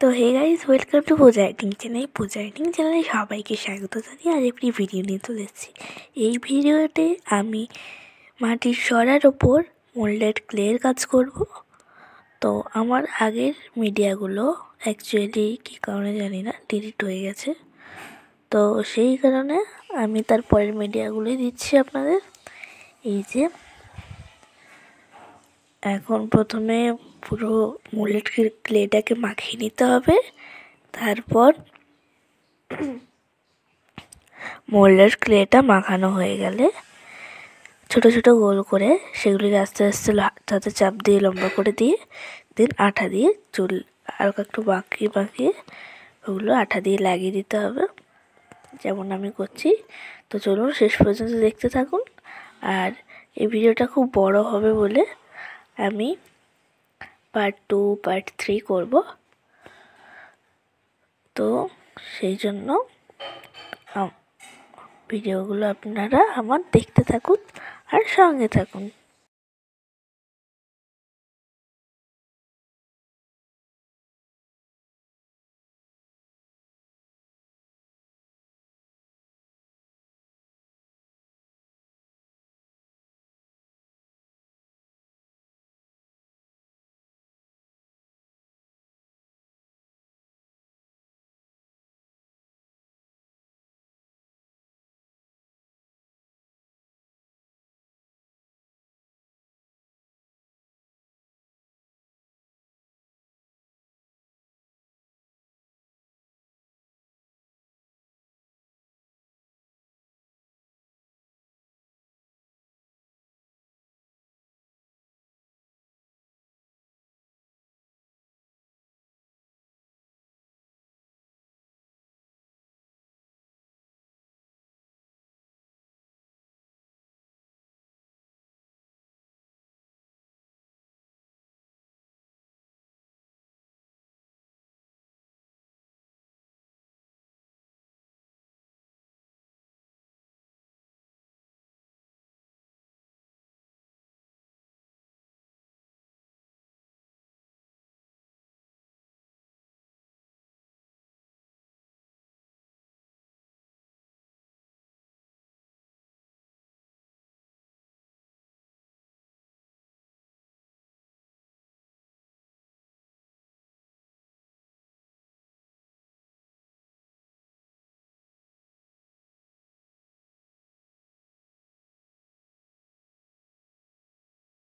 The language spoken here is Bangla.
তো hey guys, welcome to Puja editing channel. Puja editing চ্যানেলে সবাইকে স্বাগত জানিয়ে আর একটি ভিডিও নিয়ে চলে এসেছি। এই ভিডিওতে আমি মাটির সরার ওপর মোল্ডেড ক্লের কাজ করব। তো আমার আগের মিডিয়াগুলো অ্যাকচুয়ালি কী কারণে জানি না ডিলিট হয়ে গেছে, তো সেই কারণে আমি তার পরের মিডিয়াগুলোই দিচ্ছি আপনাদের। এই যে এখন প্রথমে পুরো মোল্ডেড ক্লেটাকে মাখিয়ে নিতে হবে। তারপর মোল্ডেড ক্লেটা মাখানো হয়ে গেলে ছোট ছোট গোল করে সেগুলিকে আস্তে আস্তে হাতে চাপ দিয়ে লম্বা করে দিয়ে দেন আঠা দিয়ে চুল হালকা একটু বাঁকিয়ে ওগুলো আঠা দিয়ে লাগিয়ে দিতে হবে, যেমন আমি করছি। তো চলুন শেষ পর্যন্ত দেখতে থাকুন। আর এই ভিডিওটা খুব বড় হবে বলে আমি পার্ট 2 পার্ট 3 করব। তো সেই জন্য ভিডিওগুলো আপনারা আমার দেখতে থাকুন আর সঙ্গে থাকুন।